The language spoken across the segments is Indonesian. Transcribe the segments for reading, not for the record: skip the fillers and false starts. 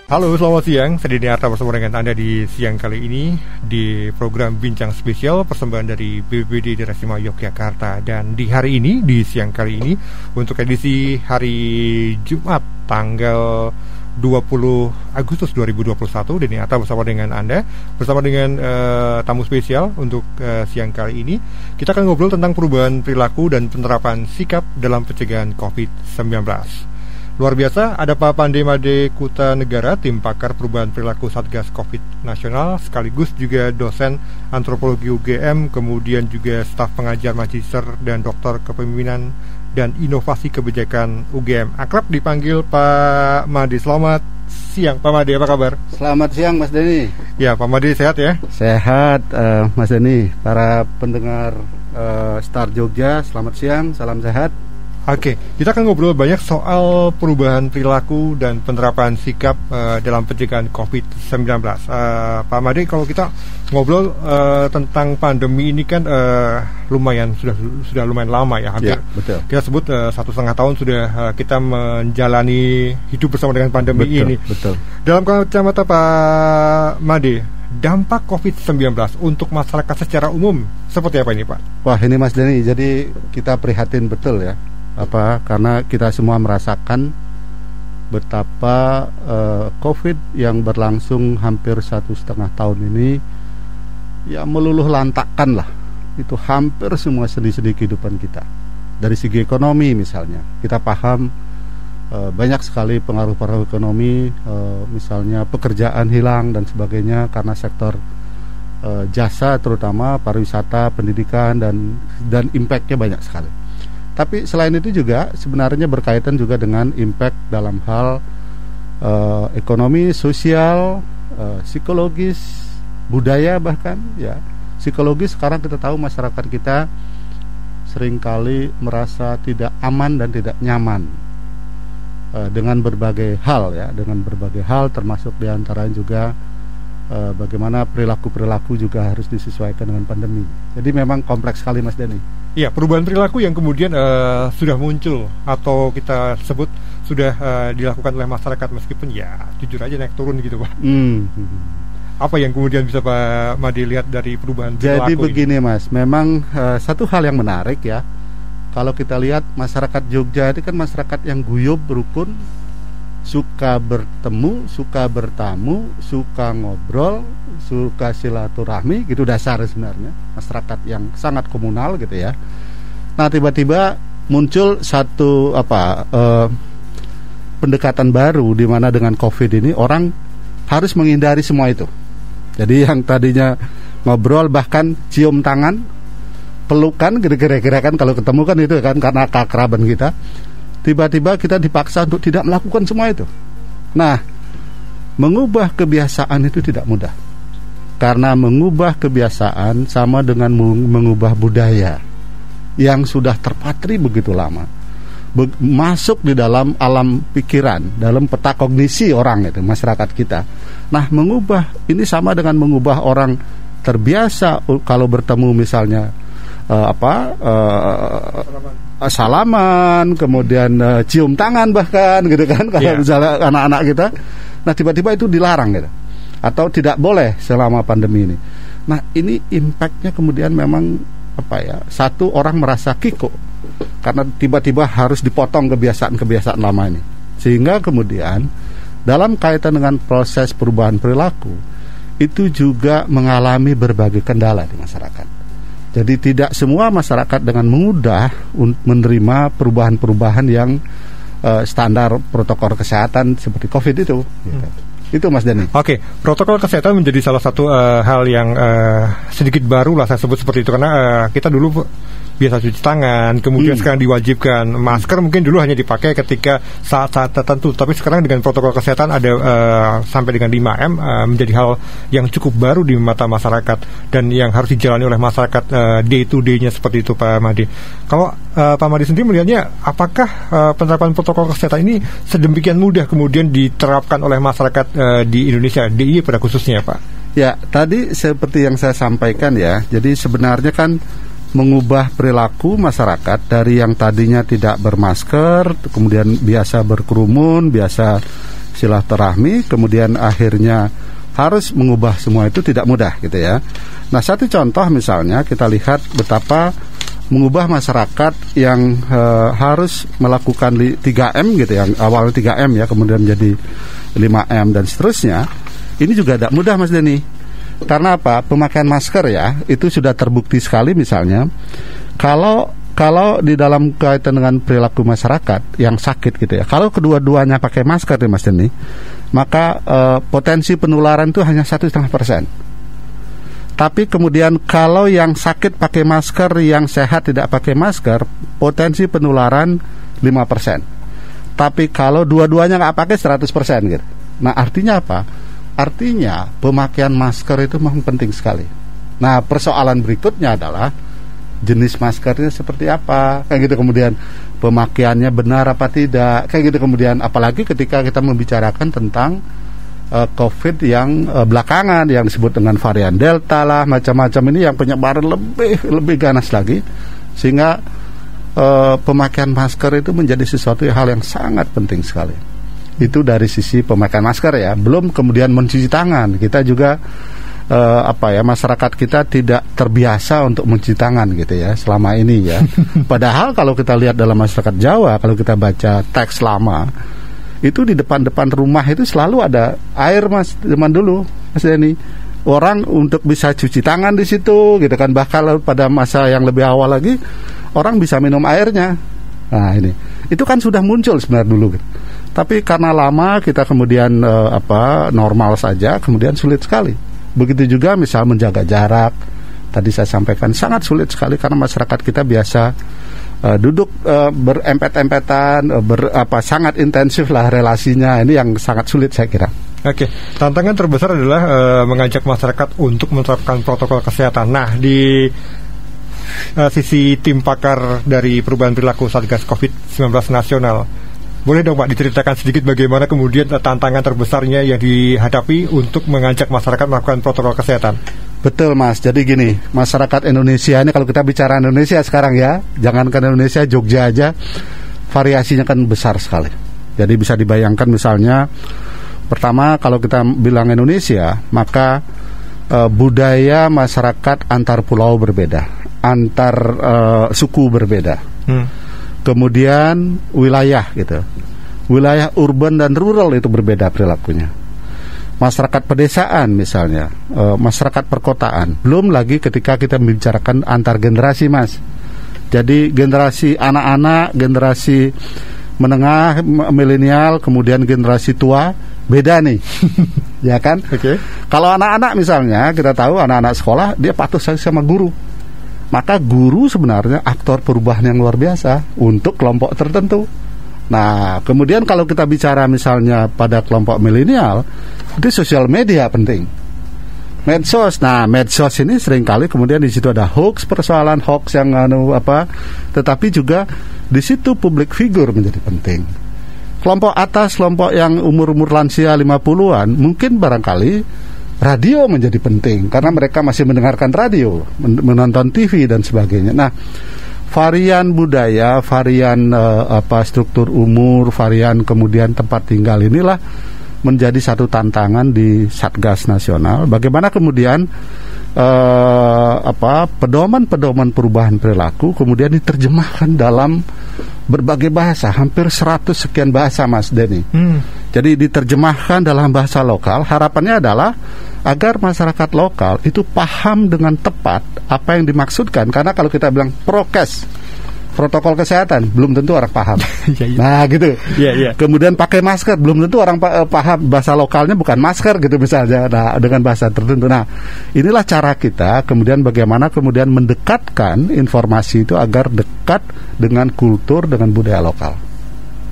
Halo, selamat siang. Saya Dini Arta bersama dengan Anda di siang kali ini di program Bincang Spesial persembahan dari BPBD Dirasima Yogyakarta. Dan di hari ini, di siang kali ini, untuk edisi hari Jumat tanggal 20 Agustus 2021, Dini Arta bersama dengan Anda, bersama dengan tamu spesial untuk siang kali ini. Kita akan ngobrol tentang perubahan perilaku dan penerapan sikap dalam pencegahan COVID-19. Luar biasa, ada Pak Pandey Made Kuta Negara, tim pakar perubahan perilaku Satgas COVID Nasional, sekaligus juga dosen antropologi UGM, kemudian juga staf pengajar magister dan doktor kepemimpinan dan inovasi kebijakan UGM. Akrab dipanggil Pak Made. Selamat siang Pak Made, apa kabar? Selamat siang Mas Denny. Ya, Pak Made sehat ya? Sehat Mas Denny. Para pendengar Star Jogja, selamat siang, salam sehat. Oke, kita akan ngobrol banyak soal perubahan perilaku dan penerapan sikap dalam pencegahan COVID-19. Pak Made, kalau kita ngobrol tentang pandemi ini kan lumayan sudah lumayan lama ya, hampir. Ya, betul. Kita sebut 1,5 tahun sudah kita menjalani hidup bersama dengan pandemi ini. Betul. Dalam kacamata Pak Made, dampak COVID-19 untuk masyarakat secara umum seperti apa ini, Pak? Wah, ini Mas Denny, jadi kita prihatin betul ya. Karena kita semua merasakan betapa COVID yang berlangsung hampir 1,5 tahun ini ya meluluh lantakkan lah itu hampir semua sendi-sendi kehidupan kita. Dari segi ekonomi misalnya, kita paham banyak sekali pengaruh-pengaruh ekonomi, misalnya pekerjaan hilang dan sebagainya karena sektor jasa, terutama pariwisata, pendidikan dan impact-nya banyak sekali. Tapi selain itu juga sebenarnya berkaitan juga dengan impact dalam hal ekonomi, sosial, psikologis, budaya bahkan ya. Psikologis sekarang kita tahu masyarakat kita seringkali merasa tidak aman dan tidak nyaman dengan berbagai hal ya, termasuk diantaranya juga bagaimana perilaku juga harus disesuaikan dengan pandemi. Jadi memang kompleks sekali Mas Denny. Iya, perubahan perilaku yang kemudian sudah muncul atau kita sebut sudah dilakukan oleh masyarakat meskipun ya jujur aja naik turun gitu Pak. Apa yang kemudian bisa Pak Made lihat dari perubahan perilaku? Jadi begini ini? Mas, memang satu hal yang menarik ya. Kalau kita lihat masyarakat Jogja ini kan masyarakat yang guyup, rukun, suka bertemu, suka bertamu, suka ngobrol, suka silaturahmi, gitu dasar sebenarnya. Masyarakat yang sangat komunal gitu ya. Nah, tiba-tiba muncul satu pendekatan baru di mana dengan Covid ini orang harus menghindari semua itu. Jadi yang tadinya ngobrol bahkan cium tangan, pelukan, kira-kira kan kalau ketemu kan itu kan karena keakraban kita. Tiba-tiba kita dipaksa untuk tidak melakukan semua itu. Nah, mengubah kebiasaan itu tidak mudah. Karena mengubah kebiasaan sama dengan mengubah budaya yang sudah terpatri begitu lama. Masuk di dalam alam pikiran, dalam peta kognisi orang itu, masyarakat kita. Nah, mengubah ini sama dengan mengubah orang terbiasa kalau bertemu misalnya salaman, kemudian cium tangan bahkan gitu kan kalau misalnya anak-anak kita. Nah, tiba-tiba itu dilarang gitu atau tidak boleh selama pandemi ini. Nah, ini impactnya kemudian memang satu orang merasa kikuk karena tiba-tiba harus dipotong kebiasaan-kebiasaan lama ini, sehingga kemudian dalam kaitan dengan proses perubahan perilaku itu juga mengalami berbagai kendala di masyarakat. Jadi tidak semua masyarakat dengan mudah menerima perubahan-perubahan yang standar protokol kesehatan seperti COVID itu. Gitu. Itu Mas Denny. Oke, protokol kesehatan menjadi salah satu hal yang sedikit baru lah saya sebut seperti itu karena kita dulu biasa cuci tangan, kemudian sekarang diwajibkan masker. Mungkin dulu hanya dipakai ketika saat-saat tertentu, tapi sekarang dengan protokol kesehatan ada sampai dengan 5M menjadi hal yang cukup baru di mata masyarakat dan yang harus dijalani oleh masyarakat day to day-nya seperti itu Pak Made. Kalau Pak Made sendiri melihatnya, apakah penerapan protokol kesehatan ini sedemikian mudah kemudian diterapkan oleh masyarakat di Indonesia, DIY pada khususnya Pak? Ya, tadi seperti yang saya sampaikan ya, jadi sebenarnya kan mengubah perilaku masyarakat dari yang tadinya tidak bermasker, kemudian biasa berkerumun, biasa silaturahmi, kemudian akhirnya harus mengubah semua itu tidak mudah gitu ya. Nah, satu contoh misalnya kita lihat betapa mengubah masyarakat yang harus melakukan 3M gitu ya, awalnya 3M ya, kemudian menjadi 5M dan seterusnya. Ini juga tidak mudah Mas Denny. Karena apa? Pemakaian masker ya, itu sudah terbukti sekali misalnya. Kalau di dalam kaitan dengan perilaku masyarakat yang sakit gitu ya, kalau kedua-duanya pakai masker nih Mas Denny, maka potensi penularan itu hanya 1,5%. Tapi kemudian kalau yang sakit pakai masker, yang sehat tidak pakai masker, potensi penularan 5%. Tapi kalau dua-duanya nggak pakai 100% gitu. Nah, artinya apa? Artinya pemakaian masker itu memang penting sekali. Nah, persoalan berikutnya adalah jenis maskernya seperti apa, kayak gitu, kemudian pemakaiannya benar apa tidak, kayak gitu, kemudian apalagi ketika kita membicarakan tentang COVID yang belakangan yang disebut dengan varian Delta lah, macam-macam ini yang penyebaran lebih ganas lagi, sehingga pemakaian masker itu menjadi sesuatu hal yang sangat penting sekali. Itu dari sisi pemakaian masker ya. Belum kemudian mencuci tangan. Kita juga masyarakat kita tidak terbiasa untuk mencuci tangan gitu ya selama ini ya. Padahal kalau kita lihat dalam masyarakat Jawa, kalau kita baca teks lama, itu di depan-depan rumah itu selalu ada air Mas, zaman dulu Mas Denny. Orang untuk bisa cuci tangan di situ gitu kan. Bahkan pada masa yang lebih awal lagi orang bisa minum airnya. Nah, ini itu kan sudah muncul sebenarnya dulu gitu. Tapi karena lama kita kemudian normal saja, kemudian sulit sekali. Begitu juga misal menjaga jarak. Tadi saya sampaikan sangat sulit sekali karena masyarakat kita biasa duduk berempet-empetan, sangat intensif lah relasinya. Ini yang sangat sulit saya kira. Oke, tantangan terbesar adalah mengajak masyarakat untuk menerapkan protokol kesehatan. Nah, di sisi tim pakar dari perubahan perilaku Satgas COVID-19 nasional, boleh dong Pak diceritakan sedikit bagaimana kemudian tantangan terbesarnya yang dihadapi untuk mengajak masyarakat melakukan protokol kesehatan? Betul Mas, jadi gini, masyarakat Indonesia ini kalau kita bicara Indonesia sekarang ya, jangankan Indonesia, Jogja aja, variasinya kan besar sekali. Jadi bisa dibayangkan misalnya, pertama kalau kita bilang Indonesia, maka budaya masyarakat antar pulau berbeda, antar suku berbeda. Kemudian wilayah gitu, wilayah urban dan rural itu berbeda perilakunya. Masyarakat pedesaan misalnya, masyarakat perkotaan. Belum lagi ketika kita membicarakan antar generasi Mas. Jadi generasi anak-anak, generasi menengah, milenial, kemudian generasi tua, beda nih. Ya kan? Okay. Kalau anak-anak misalnya, kita tahu anak-anak sekolah dia patuh sama guru. Maka guru sebenarnya aktor perubahan yang luar biasa untuk kelompok tertentu. Nah, kemudian kalau kita bicara misalnya pada kelompok milenial, itu sosial media penting. Medsos. Nah, medsos ini seringkali kemudian di situ ada hoax, persoalan hoax yang tetapi juga di situ public figure menjadi penting. Kelompok atas, kelompok yang umur-umur lansia 50-an, mungkin barangkali radio menjadi penting karena mereka masih mendengarkan radio, menonton TV dan sebagainya. Nah, varian budaya, varian struktur umur, varian kemudian tempat tinggal inilah menjadi satu tantangan di Satgas Nasional. Bagaimana kemudian pedoman-pedoman perubahan perilaku kemudian diterjemahkan dalam berbagai bahasa, hampir 100 sekian bahasa Mas Denny. Jadi diterjemahkan dalam bahasa lokal. Harapannya adalah agar masyarakat lokal itu paham dengan tepat apa yang dimaksudkan. Karena kalau kita bilang prokes, protokol kesehatan, belum tentu orang paham. Nah gitu. Kemudian pakai masker, belum tentu orang paham bahasa lokalnya bukan masker gitu misalnya. Nah, dengan bahasa tertentu. Nah, inilah cara kita kemudian bagaimana kemudian mendekatkan informasi itu agar dekat dengan kultur, dengan budaya lokal.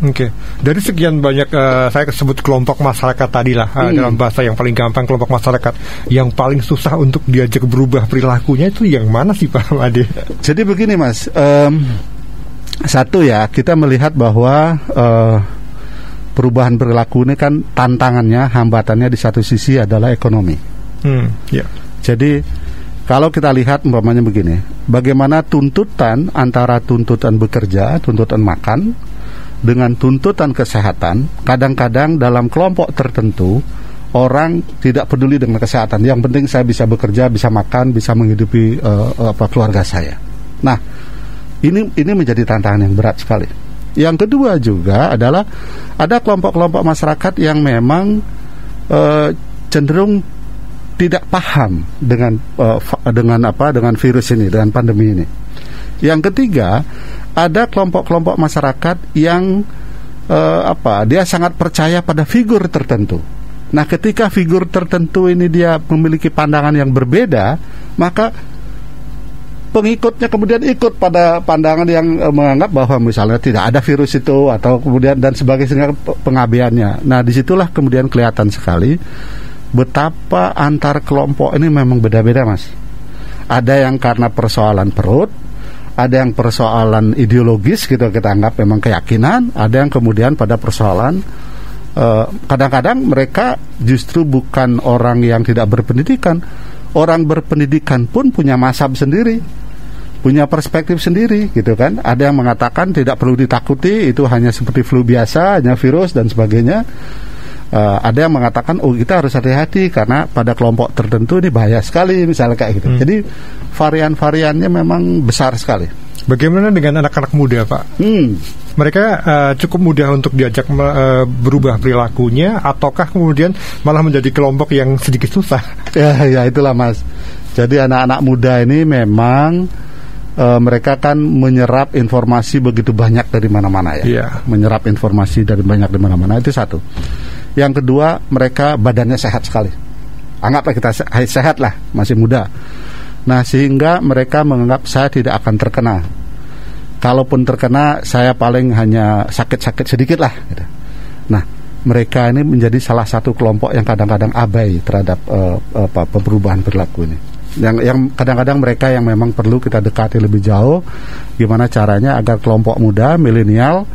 Oke. Dari sekian banyak saya sebut kelompok masyarakat tadi lah, dalam bahasa yang paling gampang, kelompok masyarakat yang paling susah untuk diajak berubah perilakunya itu yang mana sih Pak Ade? Jadi begini Mas, satu ya, kita melihat bahwa perubahan perilaku ini kan tantangannya, hambatannya di satu sisi adalah ekonomi. Jadi kalau kita lihat umpamanya begini, bagaimana tuntutan antara tuntutan bekerja, tuntutan makan, dengan tuntutan kesehatan, kadang-kadang dalam kelompok tertentu orang tidak peduli dengan kesehatan. Yang penting saya bisa bekerja, bisa makan, bisa menghidupi keluarga saya. Nah, ini menjadi tantangan yang berat sekali. Yang kedua juga adalah ada kelompok-kelompok masyarakat yang memang cenderung tidak paham dengan virus ini, dengan pandemi ini. Yang ketiga, ada kelompok-kelompok masyarakat yang dia sangat percaya pada figur tertentu. Nah, ketika figur tertentu ini dia memiliki pandangan yang berbeda, maka pengikutnya kemudian ikut pada pandangan yang menganggap bahwa misalnya tidak ada virus itu, atau kemudian dan sebagainya, pengabaiannya. Nah, disitulah kemudian kelihatan sekali betapa antar kelompok ini memang beda-beda, Mas. Ada yang karena persoalan perut, ada yang persoalan ideologis gitu, kita anggap memang keyakinan, ada yang kemudian pada persoalan kadang-kadang mereka justru bukan orang yang tidak berpendidikan. Orang berpendidikan pun punya mazhab sendiri, punya perspektif sendiri gitu kan. Ada yang mengatakan tidak perlu ditakuti, itu hanya seperti flu biasa, hanya virus dan sebagainya. Ada yang mengatakan kita harus hati-hati karena pada kelompok tertentu ini bahaya sekali, misalnya kayak gitu. Jadi varian-variannya memang besar sekali. Bagaimana dengan anak-anak muda, Pak? Mereka cukup mudah untuk diajak berubah perilakunya, ataukah kemudian malah menjadi kelompok yang sedikit susah? Ya itulah, Mas. Jadi anak-anak muda ini memang mereka kan menyerap informasi begitu banyak dari mana-mana ya. Menyerap informasi dari banyak di mana-mana, itu satu. Yang kedua, mereka badannya sehat sekali. Anggaplah kita sehat lah, masih muda. Nah, sehingga mereka menganggap saya tidak akan terkena. Kalaupun terkena, saya paling hanya sakit-sakit sedikit lah gitu. Nah, mereka ini menjadi salah satu kelompok yang kadang-kadang abai terhadap perubahan perilaku ini. Yang kadang-kadang mereka yang memang perlu kita dekati lebih jauh, gimana caranya agar kelompok muda, milenial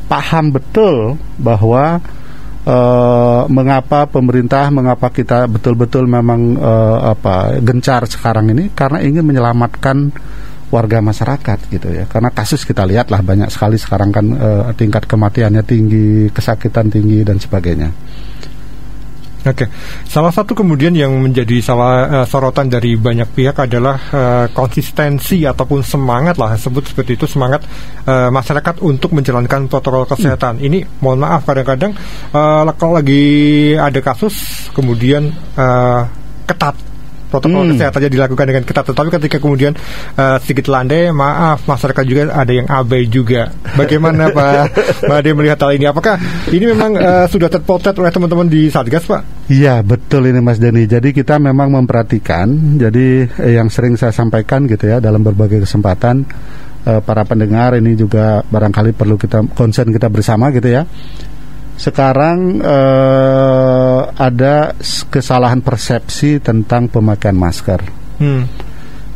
paham betul bahwa mengapa pemerintah, mengapa kita betul-betul memang gencar sekarang ini, karena ingin menyelamatkan warga masyarakat gitu ya. Karena kasus kita lihatlah banyak sekali sekarang kan, tingkat kematiannya tinggi, kesakitan tinggi dan sebagainya. Oke, salah satu kemudian yang menjadi sorotan dari banyak pihak adalah konsistensi ataupun semangat lah, sebut seperti itu, semangat masyarakat untuk menjalankan protokol kesehatan. Ini mohon maaf kadang-kadang kalau lagi ada kasus kemudian ketat. Protokol kesehatannya dilakukan dengan ketat, tetapi ketika kemudian sedikit landai, maaf, masyarakat juga ada yang abai juga. Bagaimana Pak Made melihat hal ini? Apakah ini memang sudah terpotret oleh teman-teman di Satgas, Pak? Iya, betul ini Mas Denny. Jadi kita memang memperhatikan. Jadi yang sering saya sampaikan gitu ya dalam berbagai kesempatan, para pendengar ini juga barangkali perlu kita concern kita bersama gitu ya. Sekarang ada kesalahan persepsi tentang pemakaian masker.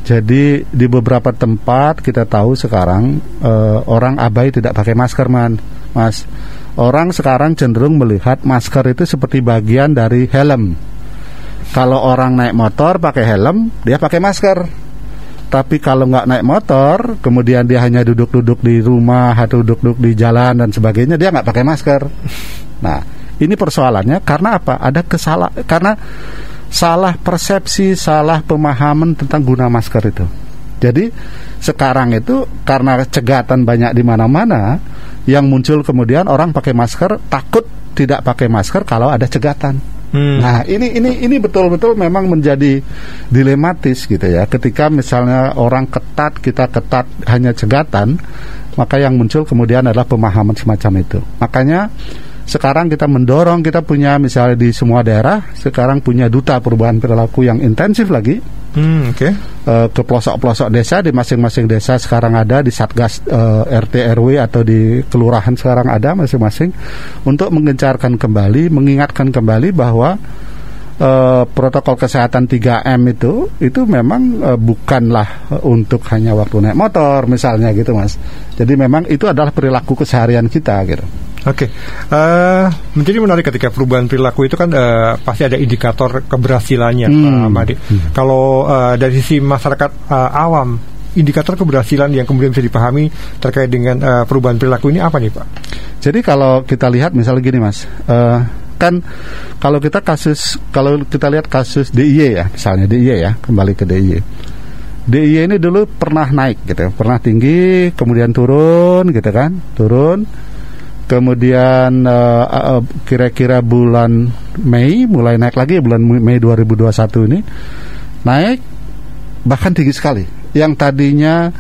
Jadi di beberapa tempat kita tahu sekarang orang abai tidak pakai masker, Mas. Orang sekarang cenderung melihat masker itu seperti bagian dari helm. Kalau orang naik motor pakai helm, dia pakai masker. Tapi kalau nggak naik motor, kemudian dia hanya duduk-duduk di rumah atau duduk-duduk di jalan dan sebagainya, dia nggak pakai masker. Nah, ini persoalannya karena apa? Karena salah persepsi, salah pemahaman tentang guna masker itu. Jadi sekarang itu karena cegatan banyak di mana-mana, yang muncul kemudian orang pakai masker, takut tidak pakai masker kalau ada cegatan. Nah, ini betul-betul memang menjadi dilematis gitu ya. Ketika misalnya orang ketat, kita ketat hanya cegatan, maka yang muncul kemudian adalah pemahaman semacam itu. Makanya sekarang kita mendorong, kita punya misalnya di semua daerah sekarang punya duta perubahan perilaku yang intensif lagi. Ke pelosok-pelosok desa, di masing-masing desa sekarang ada, di Satgas RT RW atau di kelurahan sekarang ada masing-masing, untuk menggencarkan kembali, mengingatkan kembali bahwa protokol kesehatan 3M itu memang bukanlah untuk hanya waktu naik motor misalnya gitu, Mas. Jadi memang itu adalah perilaku keseharian kita gitu. Oke, menjadi menarik ketika perubahan perilaku itu kan pasti ada indikator keberhasilannya, Pak Made. Kalau dari sisi masyarakat awam indikator keberhasilan yang kemudian bisa dipahami terkait dengan perubahan perilaku ini apa nih Pak? Jadi kalau kita lihat misalnya gini Mas, kan kalau kita lihat kasus DIY ya, misalnya DIY ya, kembali ke DIY. DIY ini dulu pernah naik gitu, pernah tinggi, kemudian turun gitu kan, kemudian kira-kira bulan Mei mulai naik lagi, bulan Mei 2021 ini naik bahkan tinggi sekali. Yang tadinya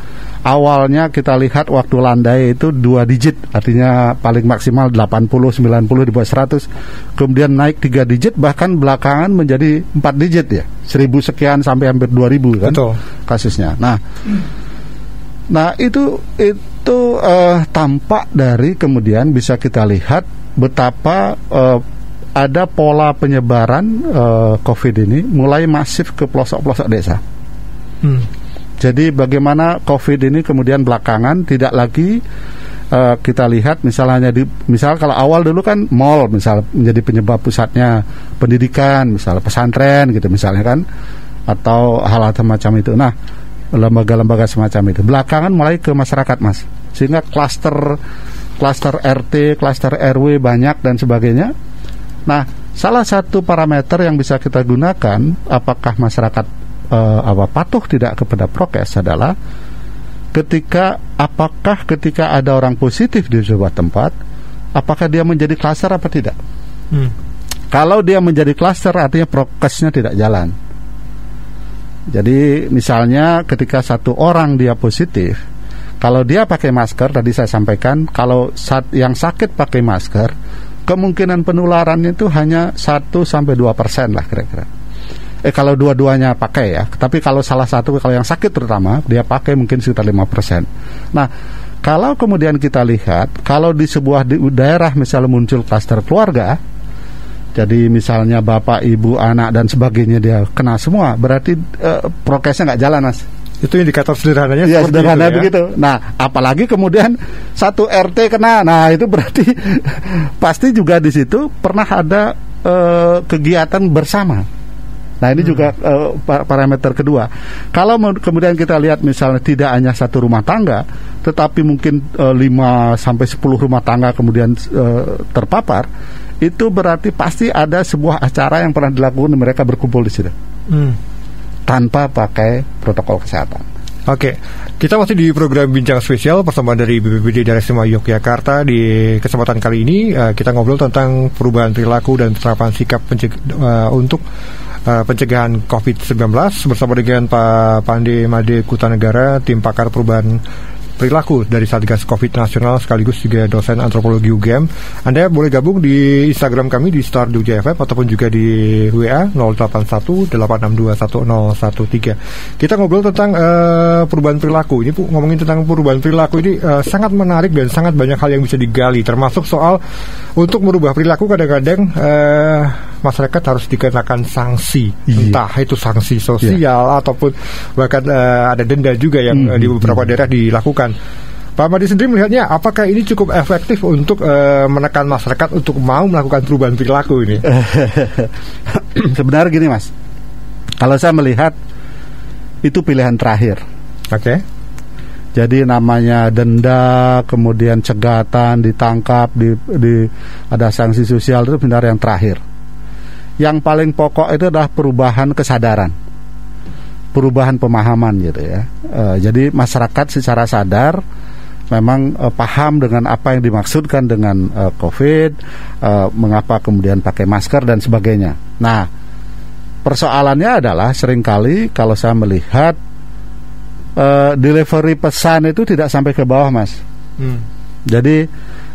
awalnya kita lihat waktu landai itu 2 digit, artinya paling maksimal 80, 90 di bawah 100. Kemudian naik 3 digit, bahkan belakangan menjadi 4 digit ya, 1000 sekian sampai hampir 2000 kan. Betul. Kasusnya. Nah itu tampak dari kemudian bisa kita lihat betapa ada pola penyebaran COVID ini mulai masif ke pelosok-pelosok desa. Jadi bagaimana COVID ini kemudian belakangan tidak lagi kita lihat misalnya misal kalau awal dulu kan mall misal menjadi penyebab pusatnya, pendidikan misal pesantren gitu misalnya kan, atau hal-hal semacam itu. Nah, lembaga-lembaga semacam itu belakangan mulai ke masyarakat Mas, sehingga klaster RT, klaster RW banyak dan sebagainya. Nah, salah satu parameter yang bisa kita gunakan apakah masyarakat patuh tidak kepada prokes adalah apakah ketika ada orang positif di sebuah tempat, apakah dia menjadi klaster apa tidak. Kalau dia menjadi klaster artinya prokesnya tidak jalan. Jadi misalnya ketika satu orang dia positif, kalau dia pakai masker, tadi saya sampaikan, kalau yang sakit pakai masker, kemungkinan penularannya itu hanya 1-2% lah kira-kira. Kalau dua-duanya pakai ya, tapi kalau salah satu, kalau yang sakit terutama, dia pakai mungkin sekitar 5%. Nah, kalau kemudian kita lihat, kalau di sebuah daerah misalnya muncul klaster keluarga, jadi misalnya bapak, ibu, anak dan sebagainya dia kena semua, berarti prokesnya nggak jalan Mas. Itu indikator sederhananya ya, sederhana itu, begitu. Nah, apalagi kemudian satu RT kena, nah itu berarti pasti juga di situ pernah ada kegiatan bersama. Nah ini juga parameter kedua. Kalau kemudian kita lihat misalnya tidak hanya satu rumah tangga, tetapi mungkin 5-10 rumah tangga kemudian terpapar, itu berarti pasti ada sebuah acara yang pernah dilakukan dan mereka berkumpul di situ tanpa pakai protokol kesehatan. Oke, kita masih di program Bincang Spesial persembahan dari BPBD Daerah Yogyakarta. Di kesempatan kali ini kita ngobrol tentang perubahan perilaku dan penerapan sikap untuk pencegahan COVID-19 bersama dengan Pak Pande Made Kutanegara, tim pakar perubahan perilaku dari Satgas COVID Nasional sekaligus juga dosen antropologi UGM. Anda boleh gabung di Instagram kami di @stardujaFM ataupun juga di WA 081-862-1013. Kita ngobrol tentang perubahan perilaku. Ini ngomongin tentang perubahan perilaku ini sangat menarik dan sangat banyak hal yang bisa digali, termasuk soal untuk merubah perilaku kadang-kadang masyarakat harus dikenakan sanksi, entah itu sanksi sosial ataupun bahkan ada denda juga yang di beberapa daerah dilakukan. Pak Made sendiri melihatnya apakah ini cukup efektif untuk menekan masyarakat untuk mau melakukan perubahan perilaku ini? Sebenarnya gini Mas, kalau saya melihat itu pilihan terakhir. Oke. Jadi namanya denda, kemudian cegatan, ditangkap, ada sanksi sosial, itu benar yang terakhir. Yang paling pokok itu adalah perubahan kesadaran, perubahan pemahaman gitu ya. Jadi masyarakat secara sadar memang paham dengan apa yang dimaksudkan dengan COVID, mengapa kemudian pakai masker dan sebagainya. Nah, persoalannya adalah seringkali kalau saya melihat delivery pesan itu tidak sampai ke bawah Mas. Jadi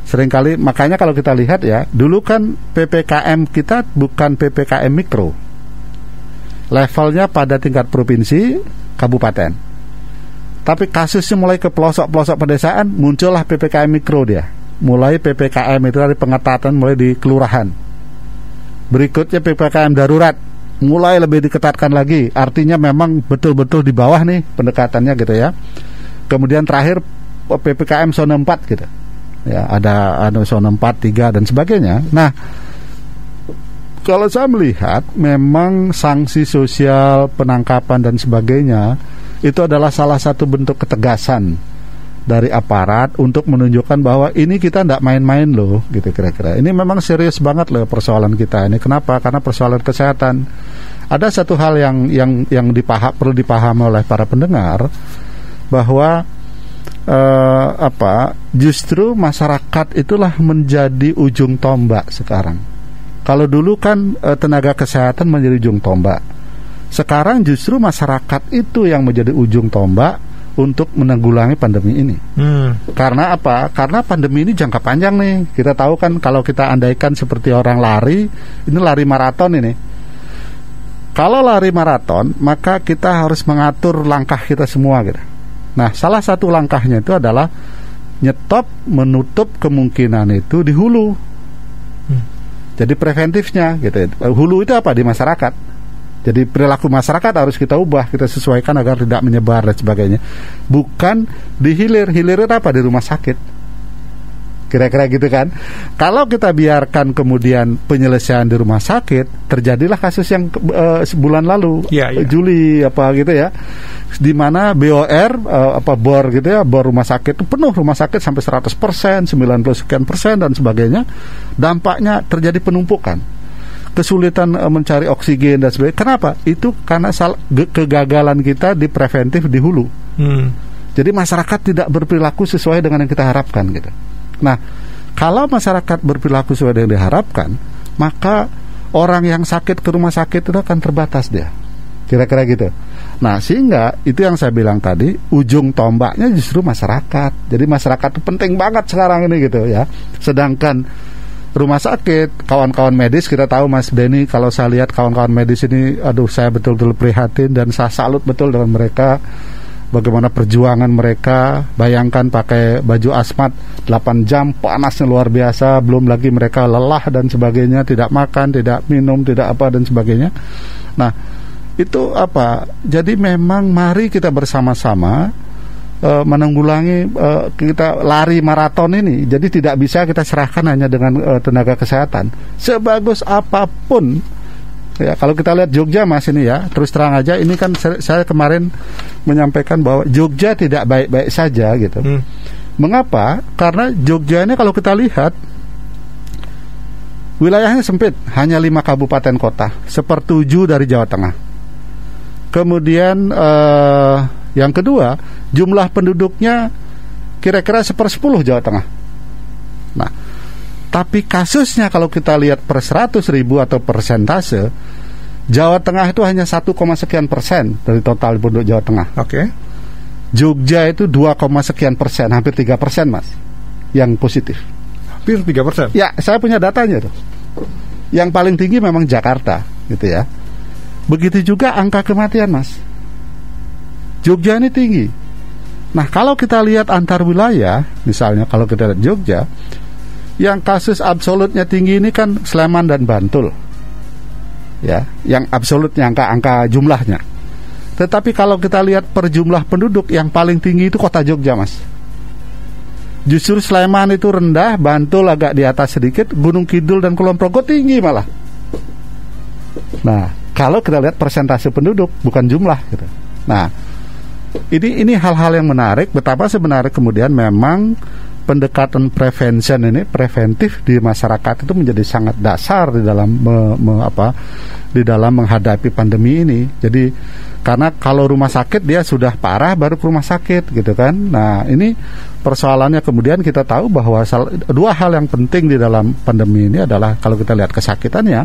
seringkali, makanya kalau kita lihat ya, dulu kan PPKM kita bukan PPKM mikro, levelnya pada tingkat provinsi, kabupaten. Tapi kasusnya mulai ke pelosok-pelosok pedesaan, muncullah PPKM mikro dia. Mulai PPKM itu dari pengetatan mulai di kelurahan. Berikutnya PPKM darurat, mulai lebih diketatkan lagi. Artinya memang betul-betul di bawah nih pendekatannya gitu ya. Kemudian terakhir PPKM zona 4 gitu. Ya, ada zona 4, 3 dan sebagainya. Nah, kalau saya melihat memang sanksi sosial, penangkapan dan sebagainya itu adalah salah satu bentuk ketegasan dari aparat untuk menunjukkan bahwa ini kita tidak main-main loh, gitu kira-kira. Ini memang serius banget loh persoalan kita ini. Kenapa? Karena persoalan kesehatan. Ada satu hal yang perlu dipahami oleh para pendengar, bahwa justru masyarakat itulah menjadi ujung tombak sekarang. Kalau dulu kan tenaga kesehatan menjadi ujung tombak, sekarang justru masyarakat itu yang menjadi ujung tombak untuk menanggulangi pandemi ini. Karena apa? Karena pandemi ini jangka panjang nih. Kita tahu kan, kalau kita andaikan seperti orang lari, ini lari maraton ini. Kalau lari maraton, maka kita harus mengatur langkah kita semua gitu. Nah, salah satu langkahnya itu adalah menutup kemungkinan itu di hulu. Jadi preventifnya gitu. Hulu itu apa? Di masyarakat. Jadi perilaku masyarakat harus kita ubah, kita sesuaikan agar tidak menyebar dan sebagainya. Bukan di hilir. Hilir itu apa? Di rumah sakit. Kira-kira gitu kan. Kalau kita biarkan kemudian penyelesaian di rumah sakit, terjadilah kasus yang sebulan lalu, Juli apa gitu ya, di mana BOR BOR gitu ya, BOR rumah sakit itu penuh, rumah sakit sampai 100%, 90 sekian persen dan sebagainya. Dampaknya terjadi penumpukan, kesulitan mencari oksigen dan sebagainya. Kenapa? Itu karena kegagalan kita di preventif di hulu. Jadi masyarakat tidak berperilaku sesuai dengan yang kita harapkan gitu. Nah, kalau masyarakat berperilaku sesuai dengan yang diharapkan, maka orang yang sakit ke rumah sakit itu akan terbatas dia. Kira-kira gitu. Nah, sehingga itu yang saya bilang tadi, ujung tombaknya justru masyarakat. Jadi masyarakat itu penting banget sekarang ini gitu ya. Sedangkan rumah sakit, kawan-kawan medis, kita tahu Mas Denny, kalau saya lihat kawan-kawan medis ini, aduh, saya betul-betul prihatin dan saya salut betul dengan mereka. Bagaimana perjuangan mereka. Bayangkan pakai baju asmat 8 jam, panasnya luar biasa. Belum lagi mereka lelah dan sebagainya, tidak makan, tidak minum, tidak apa dan sebagainya. Nah, itu apa? Jadi memang mari kita bersama-sama menanggulangi kita lari maraton ini. Jadi tidak bisa kita serahkan hanya dengan tenaga kesehatan. Sebagus apapun ya, kalau kita lihat Jogja Mas ini ya, terus terang aja, ini kan saya kemarin menyampaikan bahwa Jogja tidak baik-baik saja gitu. Mengapa? Karena Jogja ini kalau kita lihat wilayahnya sempit, hanya 5 kabupaten kota, 1/7 dari Jawa Tengah. Kemudian yang kedua, jumlah penduduknya kira-kira 1/10 Jawa Tengah. Nah, tapi kasusnya kalau kita lihat per 100.000 atau persentase, Jawa Tengah itu hanya 1,sekian% dari total penduduk Jawa Tengah. Oke. Jogja itu 2,sekian%, hampir 3% Mas, yang positif. Hampir 3%? Ya, saya punya datanya tuh. Yang paling tinggi memang Jakarta, gitu ya. Begitu juga angka kematian Mas. Jogja ini tinggi. Nah, kalau kita lihat antar wilayah, misalnya kalau kita lihat Jogja, yang kasus absolutnya tinggi ini kan Sleman dan Bantul, ya, yang absolutnya angka jumlahnya. Tetapi kalau kita lihat per jumlah penduduk, yang paling tinggi itu kota Jogja Mas. Justru Sleman itu rendah, Bantul agak di atas sedikit, Gunung Kidul dan Kulon Progo tinggi malah. Nah, kalau kita lihat persentase penduduk, bukan jumlah gitu. Nah, ini hal-hal yang menarik, betapa sebenarnya kemudian memang pendekatan preventif di masyarakat itu menjadi sangat dasar di dalam di dalam menghadapi pandemi ini. Jadi karena kalau rumah sakit dia sudah parah baru ke rumah sakit gitu kan. Nah, ini persoalannya kemudian kita tahu bahwa dua hal yang penting di dalam pandemi ini adalah kalau kita lihat kesakitannya,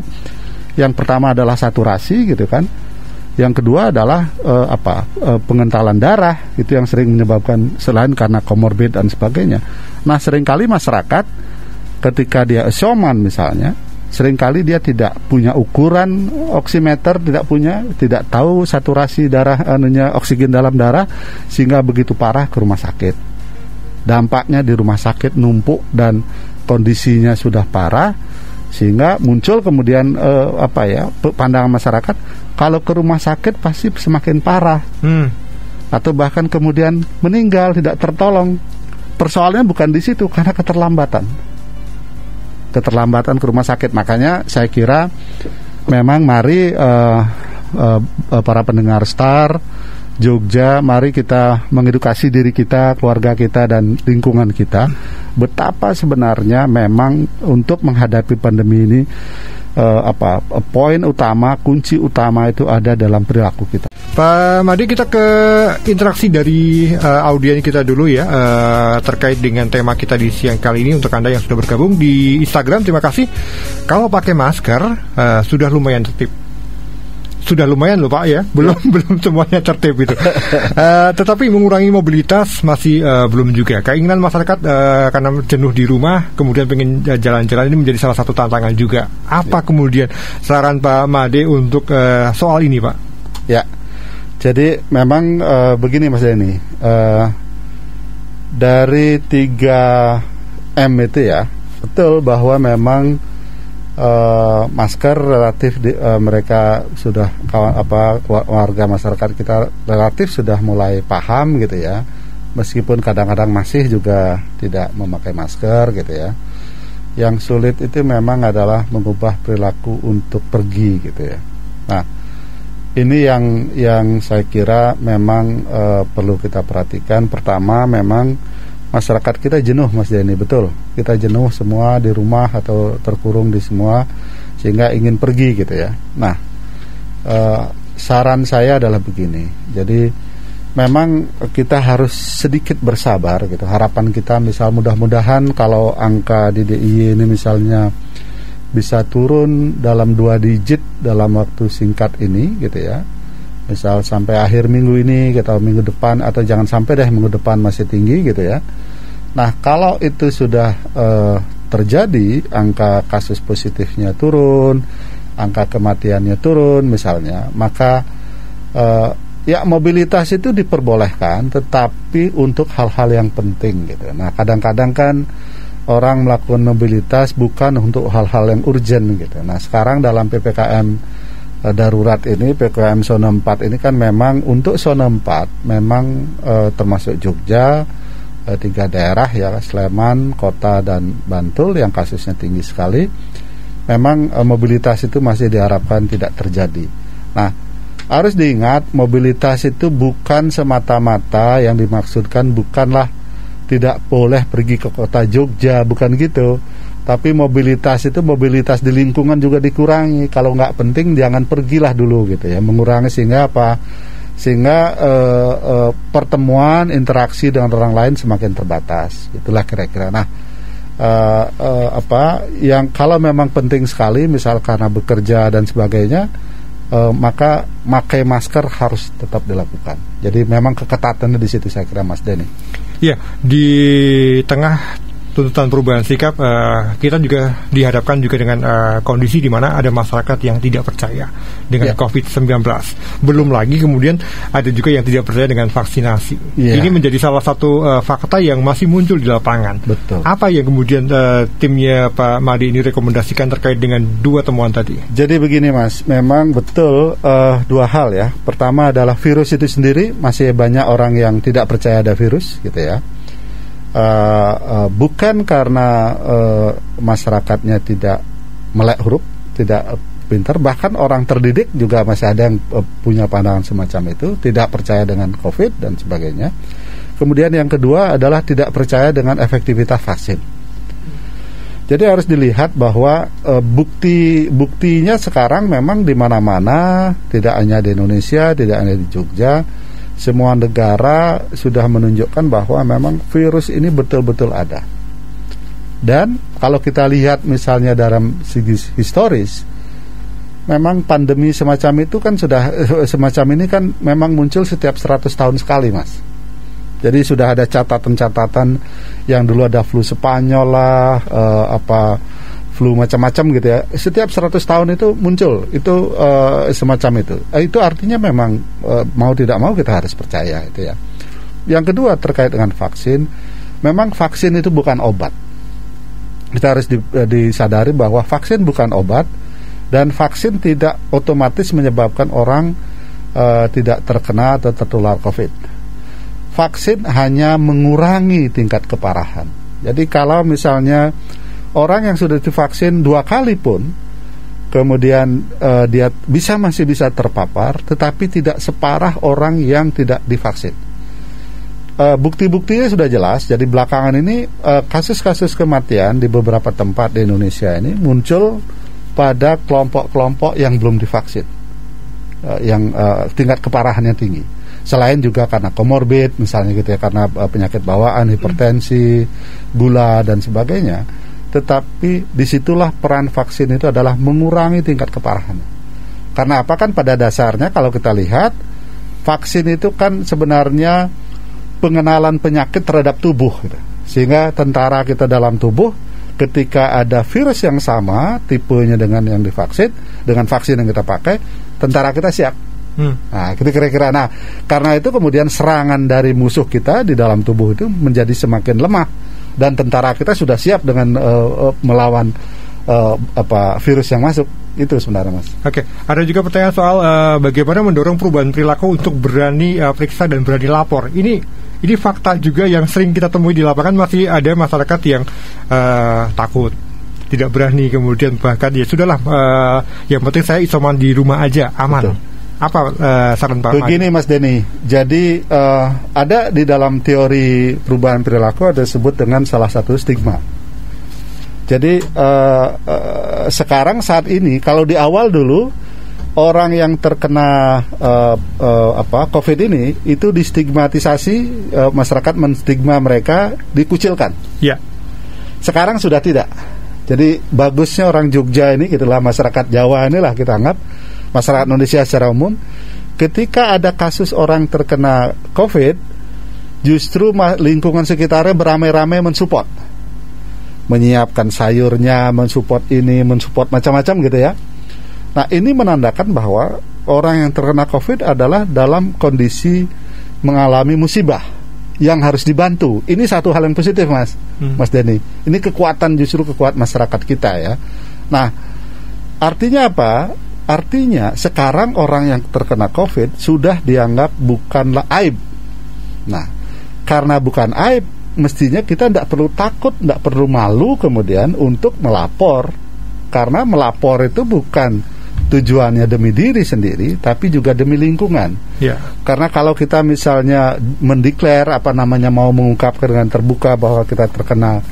yang pertama adalah saturasi gitu kan. Yang kedua adalah pengentalan darah, itu yang sering menyebabkan selain karena komorbid dan sebagainya. Nah, seringkali masyarakat ketika dia isoman misalnya, seringkali dia tidak punya ukuran oximeter, tidak tahu saturasi darah oksigen dalam darah, sehingga begitu parah ke rumah sakit. Dampaknya di rumah sakit numpuk dan kondisinya sudah parah, sehingga muncul kemudian pandangan masyarakat, kalau ke rumah sakit pasti semakin parah, atau bahkan kemudian meninggal, tidak tertolong. Persoalannya bukan di situ, karena keterlambatan ke rumah sakit. Makanya saya kira memang mari para pendengar Star, Jogja, mari kita mengedukasi diri kita, keluarga kita, dan lingkungan kita betapa sebenarnya memang untuk menghadapi pandemi ini poin utama, kunci utama itu ada dalam perilaku kita. Pak Made, kita ke interaksi dari audien kita dulu ya, terkait dengan tema kita di siang kali ini. Untuk Anda yang sudah bergabung di Instagram, terima kasih. Kalau pakai masker sudah lumayan tertib. Sudah lumayan loh Pak ya, belum semuanya tertib itu. Tetapi mengurangi mobilitas masih belum juga. Keinginan masyarakat karena jenuh di rumah, kemudian pengen jalan-jalan, ini menjadi salah satu tantangan juga. Apa kemudian saran Pak Made untuk soal ini Pak? Ya, jadi memang begini Mas Denny, dari 3M itu ya, betul bahwa memang masker relatif mereka sudah warga masyarakat kita relatif sudah mulai paham gitu ya, meskipun kadang-kadang masih juga tidak memakai masker gitu ya. Yang sulit itu memang adalah mengubah perilaku untuk pergi gitu ya. Nah, ini yang saya kira memang perlu kita perhatikan. Pertama, memang masyarakat kita jenuh Mas Denny, betul. Kita jenuh semua di rumah atau terkurung di semua, sehingga ingin pergi gitu ya. Nah, saran saya adalah begini. Jadi memang kita harus sedikit bersabar gitu. Harapan kita misal mudah-mudahan kalau angka di DIY ini misalnya bisa turun dalam 2 digit dalam waktu singkat ini gitu ya. Misal sampai akhir minggu ini atau minggu depan, atau jangan sampai deh minggu depan masih tinggi gitu ya. Nah, kalau itu sudah terjadi, angka kasus positifnya turun, angka kematiannya turun misalnya, maka ya mobilitas itu diperbolehkan, tetapi untuk hal-hal yang penting gitu. Nah, kadang-kadang kan orang melakukan mobilitas bukan untuk hal-hal yang urgent gitu. Nah, sekarang dalam PPKM darurat ini, PPKM zona 4 ini kan memang untuk zona 4 memang termasuk Jogja, 3 daerah ya, Sleman, Kota, dan Bantul yang kasusnya tinggi sekali. Memang mobilitas itu masih diharapkan tidak terjadi. Nah, harus diingat mobilitas itu bukan semata-mata yang dimaksudkan bukanlah tidak boleh pergi ke kota Jogja, bukan gitu. Tapi mobilitas itu mobilitas di lingkungan juga dikurangi. Kalau nggak penting jangan pergilah dulu gitu ya. Mengurangi sehingga apa? Sehingga pertemuan, interaksi dengan orang lain semakin terbatas. Itulah kira-kira. Nah, yang kalau memang penting sekali, misal karena bekerja dan sebagainya, maka pakai masker harus tetap dilakukan. Jadi memang keketatannya di situ saya kira Mas Denny. Ya, di tengah tuntutan perubahan sikap, kita juga dihadapkan juga dengan kondisi di mana ada masyarakat yang tidak percaya dengan COVID-19. Belum lagi kemudian ada juga yang tidak percaya dengan vaksinasi. Ini menjadi salah satu fakta yang masih muncul di lapangan. Betul. Apa yang kemudian timnya Pak Made ini rekomendasikan terkait dengan 2 temuan tadi? Jadi begini Mas, memang betul 2 hal ya. Pertama adalah virus itu sendiri, masih banyak orang yang tidak percaya ada virus gitu ya. Bukan karena masyarakatnya tidak melek huruf, tidak pintar, bahkan orang terdidik juga masih ada yang punya pandangan semacam itu, tidak percaya dengan COVID dan sebagainya. Kemudian yang kedua adalah tidak percaya dengan efektivitas vaksin. Jadi harus dilihat bahwa buktinya sekarang memang di mana-mana, tidak hanya di Indonesia, tidak hanya di Jogja. Semua negara sudah menunjukkan bahwa memang virus ini betul-betul ada. Dan kalau kita lihat misalnya dalam segi historis, memang pandemi semacam itu kan sudah semacam ini kan memang muncul setiap 100 tahun sekali Mas. Jadi sudah ada catatan-catatan yang dulu ada flu Spanyol lah, flu macam-macam gitu ya. Setiap 100 tahun itu muncul, itu semacam itu. Itu artinya memang mau tidak mau kita harus percaya itu ya. Yang kedua terkait dengan vaksin, memang vaksin itu bukan obat. Kita harus disadari bahwa vaksin bukan obat, dan vaksin tidak otomatis menyebabkan orang tidak terkena atau tertular COVID. Vaksin hanya mengurangi tingkat keparahan. Jadi kalau misalnya orang yang sudah divaksin 2 kali pun kemudian dia masih bisa terpapar, tetapi tidak separah orang yang tidak divaksin. Bukti-buktinya sudah jelas. Jadi belakangan ini kasus-kasus kematian di beberapa tempat di Indonesia ini muncul pada kelompok-kelompok yang belum divaksin, yang tingkat keparahannya tinggi. Selain juga karena komorbid, misalnya gitu ya, karena penyakit bawaan, hipertensi, gula dan sebagainya. Tetapi disitulah peran vaksin itu adalah mengurangi tingkat keparahan. Karena apa? Kan pada dasarnya kalau kita lihat, vaksin itu kan sebenarnya pengenalan penyakit terhadap tubuh gitu. Sehingga tentara kita dalam tubuh ketika ada virus yang sama tipenya dengan yang divaksin, dengan vaksin yang kita pakai, tentara kita siap. Nah, itu kira-kira. Nah, karena itu kemudian serangan dari musuh kita di dalam tubuh itu menjadi semakin lemah. Dan tentara kita sudah siap dengan melawan virus yang masuk. Itu sebenarnya, Mas. Oke, ada juga pertanyaan soal bagaimana mendorong perubahan perilaku untuk berani periksa dan berani lapor. Ini fakta juga yang sering kita temui di lapangan. Masih ada masyarakat yang takut, tidak berani, kemudian bahkan ya sudahlah, yang penting saya isoman di rumah aja, aman. Betul. Apa saran Pak? Begini Mas Denny, jadi ada di dalam teori perubahan perilaku ada disebut dengan salah satu stigma. Jadi sekarang saat ini, kalau di awal dulu orang yang terkena COVID ini itu distigmatisasi, masyarakat menstigma mereka, dikucilkan. Ya. Sekarang sudah tidak. Jadi bagusnya orang Jogja ini, gitulah, masyarakat Jawa inilah kita anggap, masyarakat Indonesia secara umum, ketika ada kasus orang terkena COVID, justru lingkungan sekitarnya beramai-ramai mensupport, menyiapkan sayurnya, mensupport ini, mensupport macam-macam gitu ya. Nah, ini menandakan bahwa orang yang terkena COVID adalah dalam kondisi mengalami musibah yang harus dibantu. Ini satu hal yang positif, Mas Denny. Ini justru kekuatan masyarakat kita ya. Nah, artinya apa? Artinya sekarang orang yang terkena COVID sudah dianggap bukanlah aib. Nah, karena bukan aib, mestinya kita tidak perlu takut, tidak perlu malu kemudian untuk melapor. Karena melapor itu bukan tujuannya demi diri sendiri, tapi juga demi lingkungan. Yeah. Karena kalau kita misalnya mendeklar mau mengungkapkan dengan terbuka bahwa kita terkena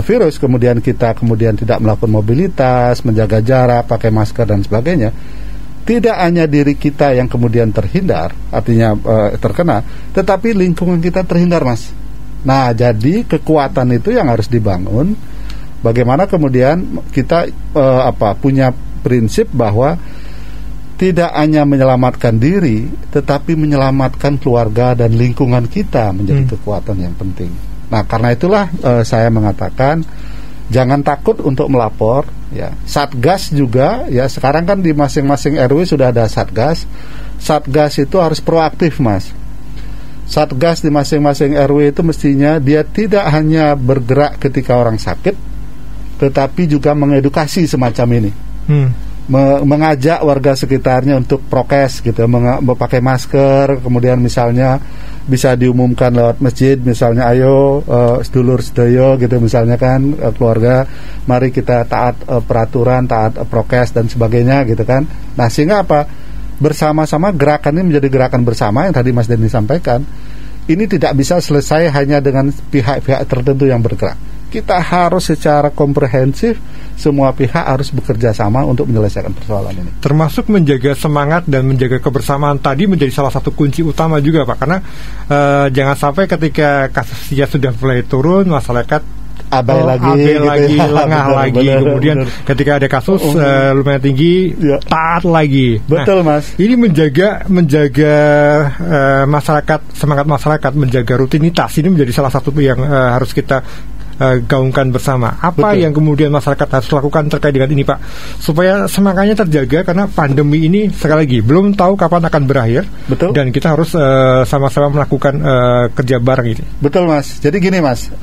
virus, kemudian kita tidak melakukan mobilitas, menjaga jarak, pakai masker dan sebagainya, tidak hanya diri kita yang kemudian terhindar, artinya terkena, tetapi lingkungan kita terhindar, Mas. Nah, jadi kekuatan itu yang harus dibangun. Bagaimana kemudian kita punya prinsip bahwa tidak hanya menyelamatkan diri, tetapi menyelamatkan keluarga dan lingkungan kita menjadi kekuatan yang penting. Nah, karena itulah saya mengatakan jangan takut untuk melapor ya. Satgas juga ya, sekarang kan di masing-masing RW sudah ada Satgas. Satgas itu harus proaktif, Mas. Satgas di masing-masing RW itu mestinya dia tidak hanya bergerak ketika orang sakit, tetapi juga mengedukasi semacam ini. Mengajak warga sekitarnya untuk prokes gitu, memakai masker, kemudian misalnya bisa diumumkan lewat masjid, misalnya ayo sedulur sedoyo gitu misalnya kan, keluarga mari kita taat peraturan, taat prokes dan sebagainya gitu kan. Nah, sehingga apa? Bersama-sama gerakan ini menjadi gerakan bersama yang tadi Mas Denny sampaikan. Ini tidak bisa selesai hanya dengan pihak-pihak tertentu yang bergerak. Kita harus secara komprehensif, semua pihak harus bekerja sama untuk menyelesaikan persoalan ini. Termasuk menjaga semangat dan menjaga kebersamaan tadi menjadi salah satu kunci utama juga, Pak. Karena jangan sampai ketika kasusnya sudah mulai turun, masyarakat abai lagi, lengah lagi. Kemudian ketika ada kasus lumayan tinggi, taat lagi. Betul, Mas. Ini menjaga masyarakat, semangat masyarakat, menjaga rutinitas. Ini menjadi salah satu yang harus kita gaungkan bersama. Apa yang kemudian masyarakat harus lakukan terkait dengan ini, Pak, supaya semangatnya terjaga, karena pandemi ini sekali lagi belum tahu kapan akan berakhir. Betul. Dan kita harus sama-sama melakukan kerja bareng ini. Betul, Mas. Jadi gini, Mas,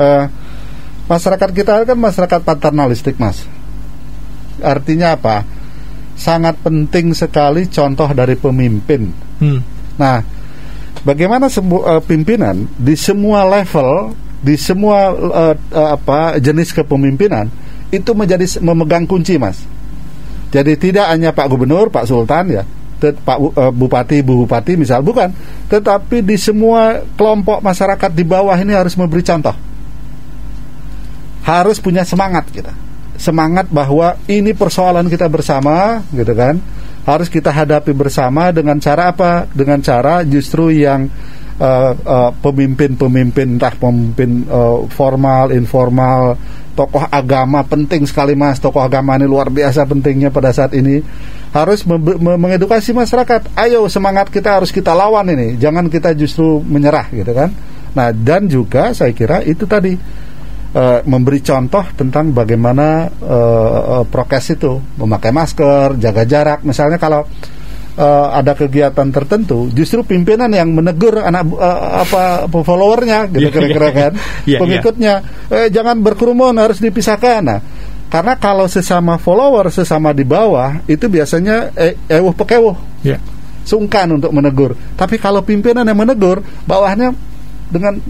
masyarakat kita kan masyarakat paternalistik, Mas. Artinya apa? Sangat penting sekali contoh dari pemimpin. Nah, bagaimana pimpinan di semua level, di semua jenis kepemimpinan itu memegang kunci, Mas. Jadi tidak hanya Pak Gubernur, Pak Sultan ya, Pak Bupati, Bu Bupati misal, bukan, tetapi di semua kelompok masyarakat di bawah ini harus memberi contoh. Harus punya semangat kita. Semangat bahwa ini persoalan kita bersama, gitu kan. Harus kita hadapi bersama dengan cara apa? Dengan cara justru yang pemimpin-pemimpin, entah pemimpin formal, informal, tokoh agama penting sekali Mas. Tokoh agama ini luar biasa pentingnya pada saat ini. Harus mengedukasi masyarakat. Ayo semangat kita harus kita lawan ini. Jangan kita justru menyerah gitu kan. Nah, dan juga saya kira itu tadi memberi contoh tentang bagaimana prokes itu, memakai masker, jaga jarak. Misalnya kalau ada kegiatan tertentu, justru pimpinan yang menegur anak followernya, gitu kira-kira kan, pengikutnya, jangan berkerumun, harus dipisahkan. Nah, karena kalau sesama follower, sesama di bawah, itu biasanya ewuh pekewuh, sungkan untuk menegur. Tapi kalau pimpinan yang menegur, bawahnya dengan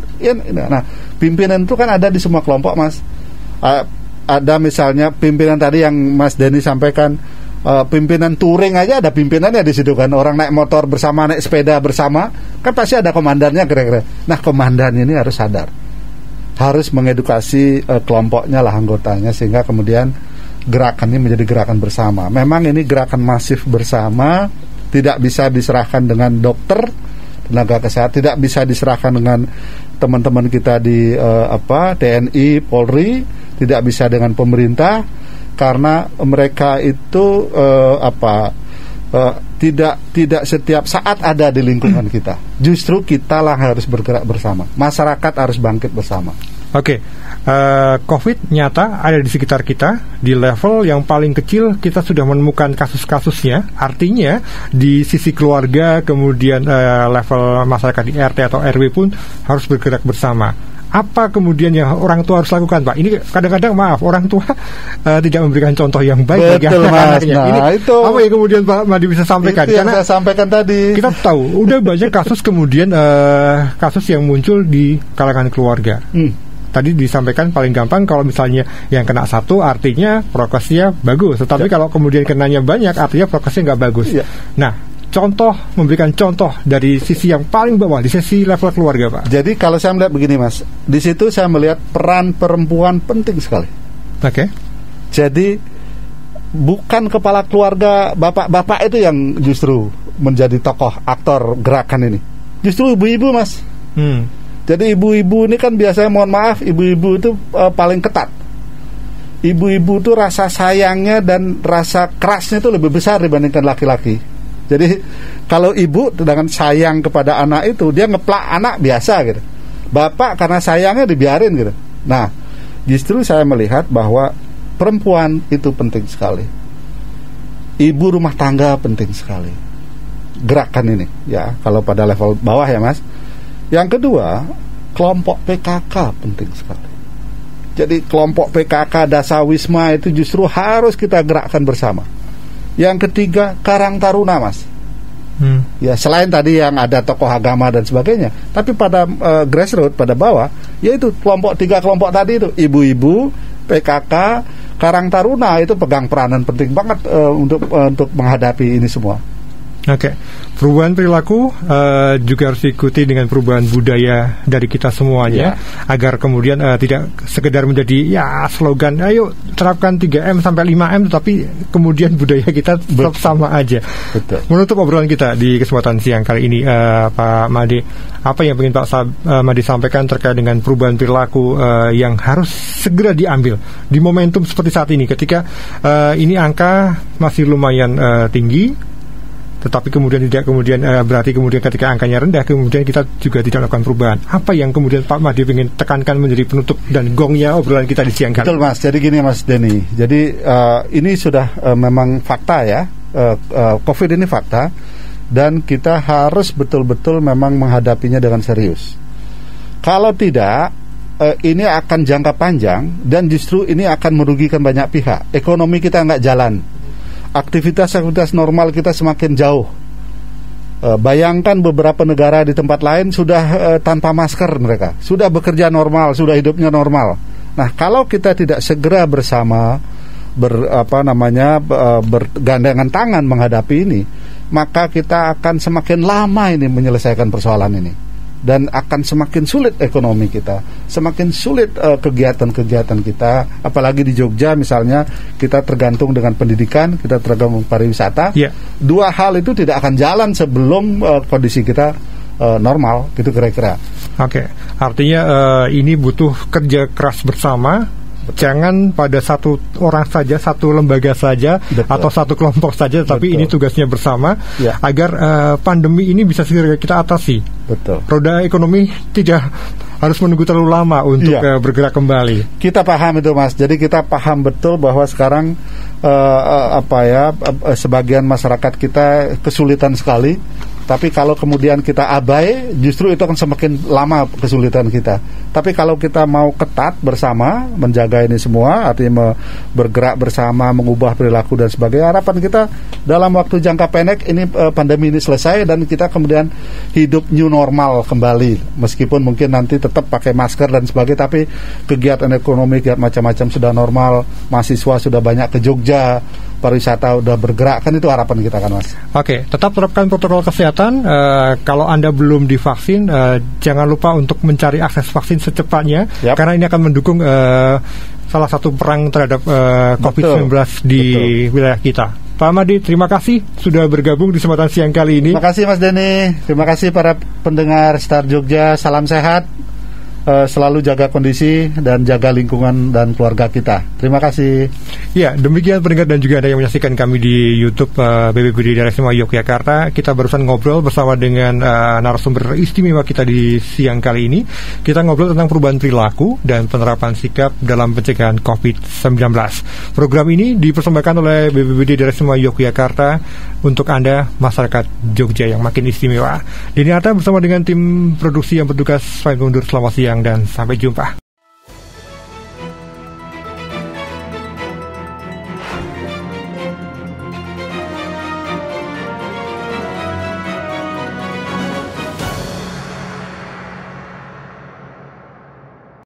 nah, pimpinan itu kan ada di semua kelompok Mas. Ada misalnya pimpinan tadi yang Mas Denny sampaikan, pimpinan touring aja ada pimpinannya di situ kan. Orang naik motor bersama, naik sepeda bersama, kan pasti ada komandannya kira-kira. Nah, komandan ini harus sadar, harus mengedukasi kelompoknya lah, anggotanya, sehingga kemudian gerakan ini menjadi gerakan bersama. Memang ini gerakan masif bersama, tidak bisa diserahkan dengan dokter, tenaga kesehatan, tidak bisa diserahkan dengan teman-teman kita di TNI, Polri, tidak bisa dengan pemerintah, karena mereka itu tidak setiap saat ada di lingkungan kita. Justru kita lah harus bergerak bersama. Masyarakat harus bangkit bersama. Oke. COVID nyata ada di sekitar kita. Di level yang paling kecil kita sudah menemukan kasus-kasusnya. Artinya di sisi keluarga, kemudian level masyarakat di RT atau RW pun harus bergerak bersama. Apa kemudian yang orang tua harus lakukan, Pak? Ini kadang-kadang maaf, orang tua tidak memberikan contoh yang baik bagi anak-anaknya. Ini itu apa yang kemudian Pak Madi bisa sampaikan? Itu yang saya sampaikan tadi. Kita tahu udah banyak kasus kemudian kasus yang muncul di kalangan keluarga. Tadi disampaikan paling gampang kalau misalnya yang kena satu artinya prokesnya bagus, tetapi kalau kemudian kenanya banyak artinya prokesnya nggak bagus. Nah, memberikan contoh dari sisi yang paling bawah, di sisi level keluarga, Pak. Jadi kalau saya melihat begini Mas, di situ saya melihat peran perempuan penting sekali. Oke. Jadi bukan kepala keluarga, bapak-bapak itu yang justru menjadi tokoh aktor gerakan ini. Justru ibu-ibu Mas. Jadi ibu-ibu ini kan biasanya, mohon maaf, ibu-ibu itu paling ketat. Ibu-ibu itu rasa sayangnya dan rasa kerasnya itu lebih besar dibandingkan laki-laki. Jadi kalau ibu dengan sayang kepada anak itu, dia ngeplak anak biasa gitu. Bapak karena sayangnya dibiarin gitu. Nah, justru saya melihat bahwa perempuan itu penting sekali. Ibu rumah tangga penting sekali. Gerakan ini ya, kalau pada level bawah ya Mas. Yang kedua, kelompok PKK penting sekali. Jadi kelompok PKK Dasawisma itu justru harus kita gerakkan bersama. Yang ketiga, Karang Taruna Mas. Ya, selain tadi yang ada tokoh agama dan sebagainya, tapi pada grassroots, pada bawah, yaitu tiga kelompok tadi itu, ibu-ibu, PKK, Karang Taruna itu pegang peranan penting banget untuk menghadapi ini semua. Oke. Perubahan perilaku juga harus diikuti dengan perubahan budaya dari kita semuanya, agar kemudian tidak sekedar menjadi slogan ayo terapkan 3M sampai 5M, tetapi kemudian budaya kita tetap sama aja. Betul. Menutup obrolan kita di kesempatan siang kali ini, Pak Made, apa yang ingin Pak Made sampaikan terkait dengan perubahan perilaku yang harus segera diambil di momentum seperti saat ini, ketika ini angka masih lumayan tinggi, tetapi kemudian tidak berarti kemudian ketika angkanya rendah kemudian kita juga tidak melakukan perubahan. Apa yang kemudian Pak Made ingin tekankan menjadi penutup dan gongnya obrolan kita di siang kali? Betul Mas, jadi gini Mas Denny, jadi ini sudah memang fakta ya, COVID ini fakta, dan kita harus betul-betul memang menghadapinya dengan serius. Kalau tidak, ini akan jangka panjang dan justru ini akan merugikan banyak pihak. Ekonomi kita nggak jalan, aktivitas normal kita semakin jauh. Bayangkan beberapa negara di tempat lain sudah tanpa masker, mereka sudah bekerja normal, sudah hidupnya normal. Nah, kalau kita tidak segera bersama bergandengan tangan menghadapi ini, maka kita akan semakin lama ini menyelesaikan persoalan ini, dan akan semakin sulit ekonomi kita, semakin sulit kegiatan-kegiatan kita. Apalagi di Jogja misalnya, kita tergantung dengan pendidikan, kita tergantung pariwisata. Dua hal itu tidak akan jalan sebelum kondisi kita normal, gitu kira-kira. Oke, artinya ini butuh kerja keras bersama. Jangan pada satu orang saja, satu lembaga saja, betul, atau satu kelompok saja, tapi ini tugasnya bersama, agar pandemi ini bisa segera kita atasi. Betul. Roda ekonomi tidak harus menunggu terlalu lama untuk bergerak kembali. Kita paham itu, Mas. Jadi kita paham betul bahwa sekarang sebagian masyarakat kita kesulitan sekali. Tapi kalau kemudian kita abai, justru itu akan semakin lama kesulitan kita. Tapi kalau kita mau ketat bersama, menjaga ini semua, artinya bergerak bersama, mengubah perilaku dan sebagainya, harapan kita dalam waktu jangka pendek ini pandemi ini selesai, dan kita kemudian hidup new normal kembali. Meskipun mungkin nanti tetap pakai masker dan sebagainya, tapi kegiatan ekonomi, kegiatan macam-macam sudah normal, mahasiswa sudah banyak ke Jogja, pariwisata udah bergerak, kan itu harapan kita kan, Mas. Oke, tetap terapkan protokol kesehatan. Kalau Anda belum divaksin, jangan lupa untuk mencari akses vaksin secepatnya, karena ini akan mendukung salah satu perang terhadap COVID-19 di wilayah kita. Pak Ahmadi, terima kasih sudah bergabung di kesempatan siang kali ini. Terima kasih Mas Denny, terima kasih para pendengar Star Jogja, salam sehat. Selalu jaga kondisi dan jaga lingkungan dan keluarga kita. Terima kasih. Ya, demikian pendengar dan juga Anda yang menyaksikan kami di YouTube BPBD Daerah Istimewa Yogyakarta. Kita barusan ngobrol bersama dengan narasumber istimewa kita di siang kali ini. Kita ngobrol tentang perubahan perilaku dan penerapan sikap dalam pencegahan COVID-19. Program ini dipersembahkan oleh BPBD Daerah Istimewa Yogyakarta untuk Anda, masyarakat Jogja yang makin istimewa. Denny Arta bersama dengan tim produksi yang bertugas, saya undur, selamat siang dan sampai jumpa.